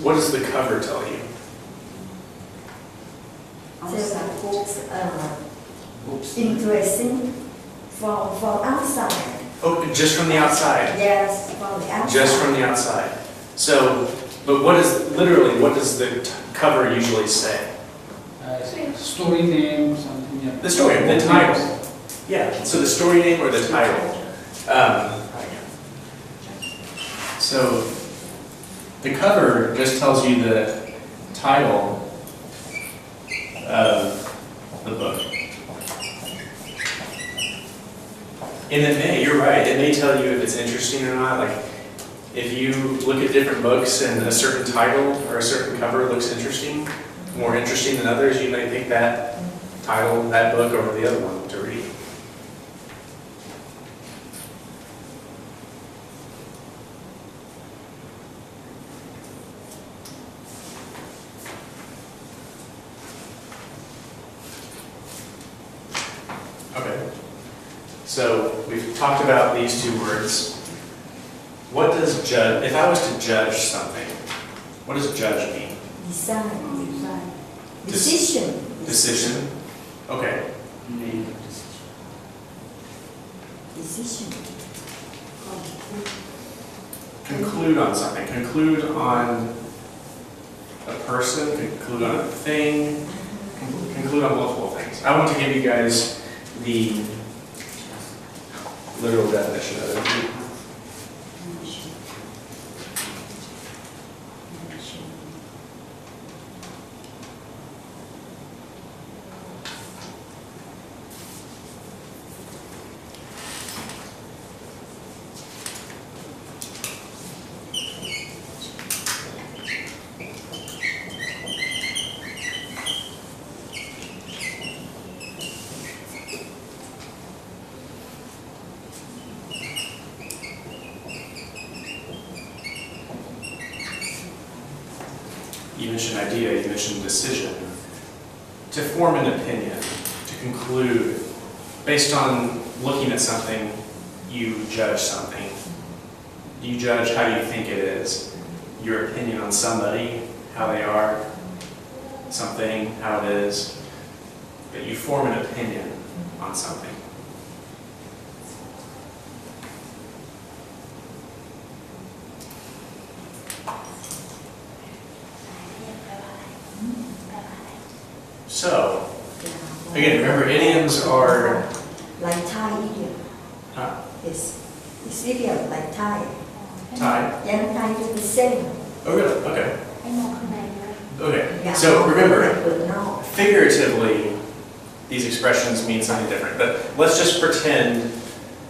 What does the cover tell you? The books interesting from outside. Oh, just from the outside? Yes, from the outside. Just from the outside. So, but what is, literally, what does the cover usually say? Story name, something. Yeah. The story, the title. Yeah, so the story name or the title. So the cover just tells you the title of the book. And it may, you're right, it may tell you if it's interesting or not. Like, if you look at different books and a certain title or a certain cover looks interesting, more interesting than others, you may pick that title, that book over the other one to read. Okay, so we've talked about these two words. What does judge, if I was to judge something, what does judge mean? Decide. Decision. Decision? Okay. Decision. Conclude on something. Conclude on a person, conclude on a thing, conclude on multiple things. I want to give you guys the literal definition of it. You mentioned idea, you mentioned decision. To form an opinion, to conclude, based on looking at something, you judge something. You judge how you think it is. Your opinion on somebody, how they are, something, how it is. But you form an opinion on something. So, again, remember idioms are... Like Thai idiom. Huh? It's idiom like Thai. Thai? Yeah, Thai is the same. Oh, really? Okay. Okay. Yeah. So, remember, No. figuratively, these expressions mean something different. But let's just pretend,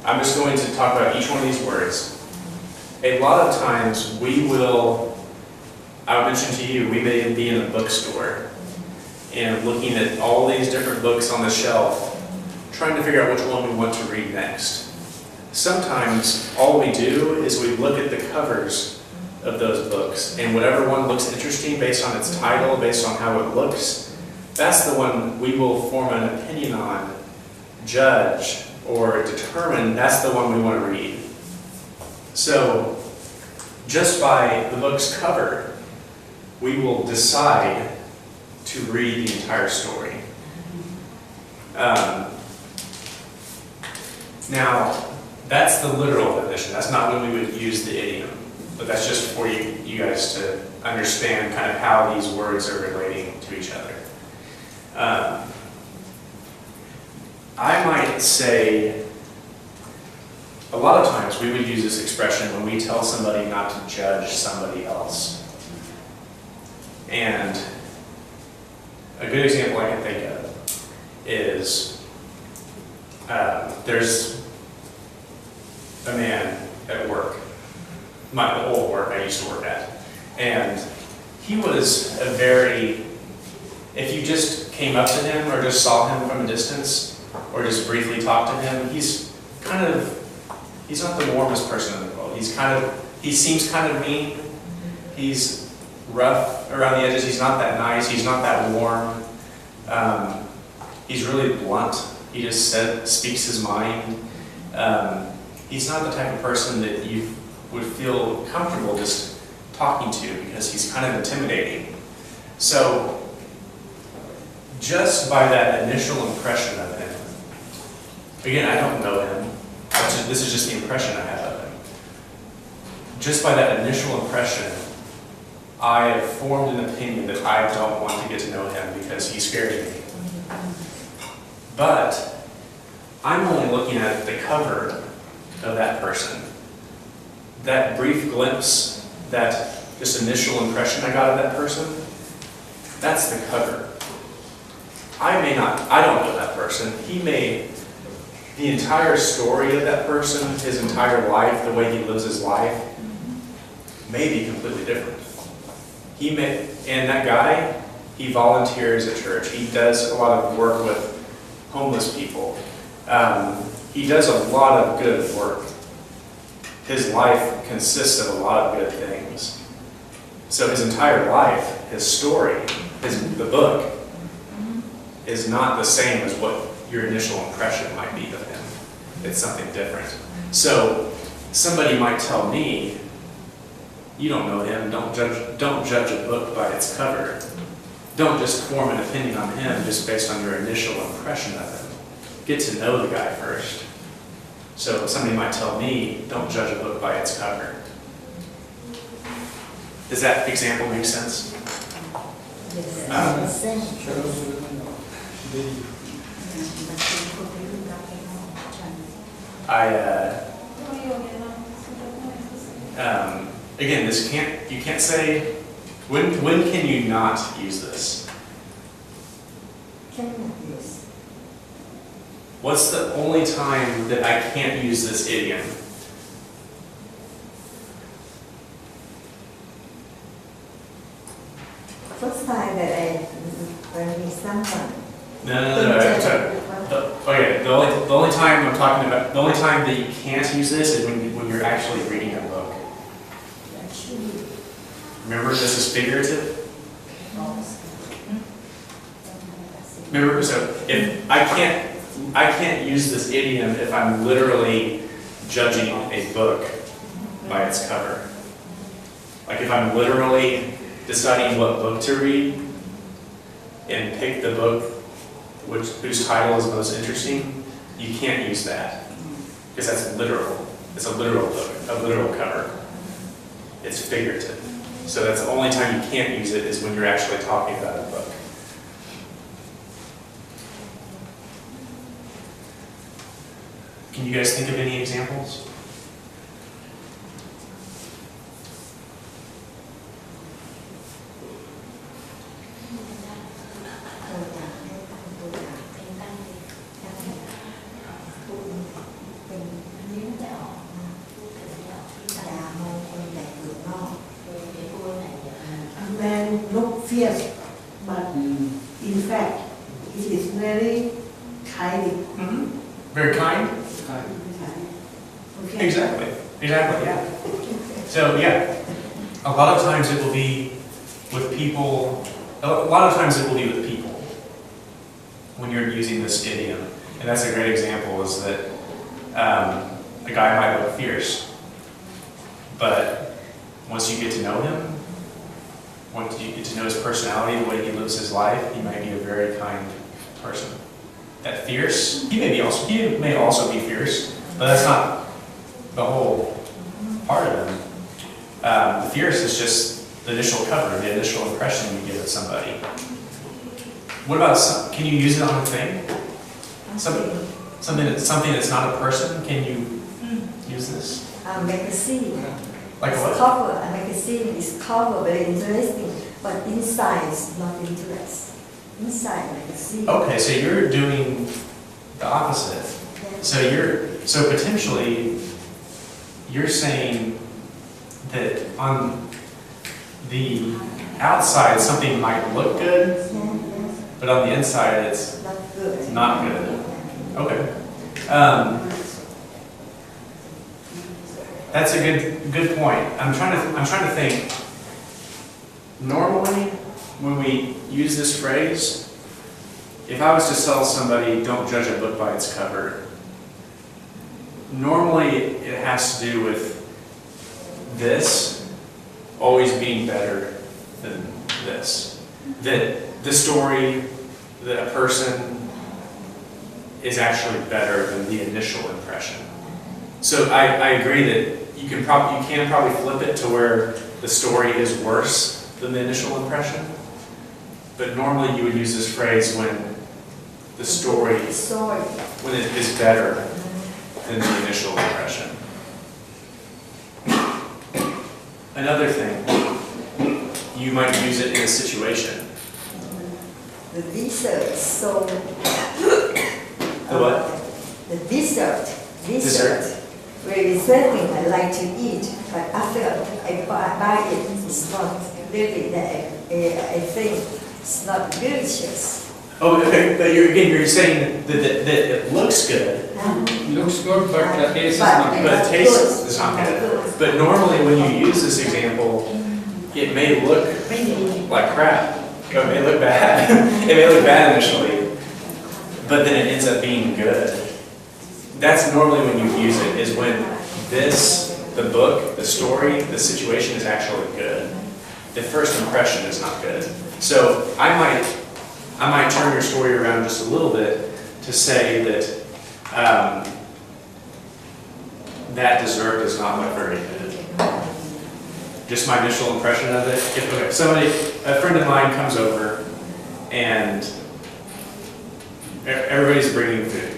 I'm just going to talk about each one of these words. A lot of times we will, I would mention to you, we may be in a bookstore and looking at all these different books on the shelf, trying to figure out which one we want to read next. Sometimes all we do is we look at the covers of those books, and whatever one looks interesting based on its title, based on how it looks, that's the one we will form an opinion on, judge, or determine that's the one we want to read. So, just by the book's cover, we will decide to read the entire story. Now, that's the literal definition. That's not when we would use the idiom, but that's just for you guys to understand kind of how these words are relating to each other. I might say, a lot of times we would use this expression when we tell somebody not to judge somebody else. And a good example I can think of is there's a man at work, the old work I used to work at, and he was a very, if you just came up to him or just saw him from a distance or just briefly talked to him, he's not the warmest person in the world. He seems kind of mean. He's rough around the edges. He's not that nice. He's not that warm. He's really blunt. He just speaks his mind. He's not the type of person that you would feel comfortable just talking to because he's kind of intimidating. So just by that initial impression of him, again, I don't know him. This is just the impression I have of him. Just by that initial impression, I have formed an opinion that I don't want to get to know him because he scares me. But I'm only looking at the cover of that person. That brief glimpse, that just initial impression I got of that person, that's the cover. I don't know that person. The entire story of that person, his entire life, the way he lives his life, may be completely different. And that guy, he volunteers at church. He does a lot of work with homeless people. He does a lot of good work. His life consists of a lot of good things. So his entire life, his story, the book, is not the same as what your initial impression might be of him. It's something different. So somebody might tell me, you don't know him, don't judge a book by its cover. Don't just form an opinion on him just based on your initial impression of him. Get to know the guy first. So somebody might tell me, don't judge a book by its cover. Does that example make sense? Again, you can't say, when can you not use this? Cannot use. What's the only time that I can't use this idiom? First time that when we someone. No. Okay, the only time I'm talking about, the only time that you can't use this is when you're actually reading a book. Actually, Remember, this is figurative. Remember, so if I can't use this idiom if I'm literally judging a book by its cover. Like if I'm literally deciding what book to read and pick the book whose title is most interesting, you can't use that because that's literal. It's a literal book, a literal cover. It's figurative. So that's the only time you can't use it is when you're actually talking about a book. Can you guys think of any examples? Man look fierce, but in fact, it is very kind. Very kind? Okay. Exactly, yeah. So yeah, a lot of times it will be with people, when you're using this idiom. And that's a great example is that a guy might look fierce, but once you get to know him, once you get to know his personality, the way he lives his life, he might be a very kind person. That fierce, he may also be fierce, but that's not the whole part of him. The fierce is just the initial cover, the initial impression you give of somebody. What about can you use it on a thing? Something that's not a person. Can you use this? a magazine. Like It's what? cover, a magazine is cover, very interesting, but inside is not interesting. Inside magazine. Okay, so you're doing the opposite. So potentially you're saying that on the outside something might look good, but on the inside it's Not good. not good. Okay. That's a good point. I'm trying to think. Normally, when we use this phrase, if I was to tell somebody, "Don't judge a book by its cover," normally it has to do with this, always being better than this. That the story, that a person is actually better than the initial impression. So I agree that you can probably flip it to where the story is worse than the initial impression. But normally you would use this phrase when the story, when it is better than the initial impression. Another thing, you might use it in a situation. The dessert, so. The what? The dessert. Dessert. Very something I like to eat, but after I buy it, it's not really that I think it's not delicious. Oh, okay, but you're saying that it looks good, Looks good, but the taste is not but good. the taste is not good. But normally when you use this example, it may look like crap. It may look bad. It may look bad initially, but then it ends up being good. That's normally when you use it, is when the book, the story, the situation is actually good. The first impression is not good. So I might turn your story around just a little bit to say that that dessert does not look very good. Just my initial impression of it. If a friend of mine comes over and everybody's bringing food.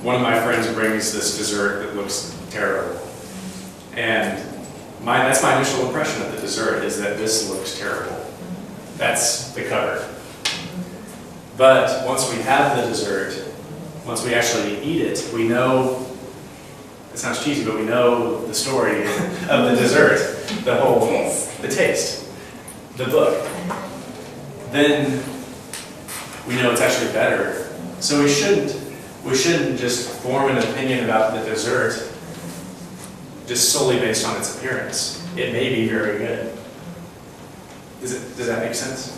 One of my friends brings this dessert that looks terrible. And that's my initial impression of the dessert, is that this looks terrible. That's the cover. But once we have the dessert, once we actually eat it, we know, it sounds cheesy, but we know the story of the dessert, the taste, the book. Then we know it's actually better. So we shouldn't just form an opinion about the dessert just solely based on its appearance. It may be very good. Does that make sense?